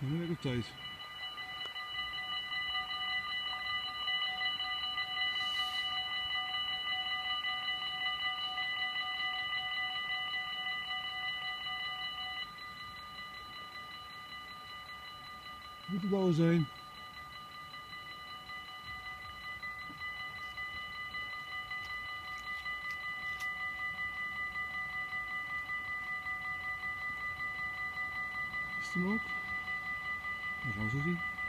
Dan ben ik op tijd. Moet de bouwen zijn. Is het hem ook? Dat gaan we zo zien.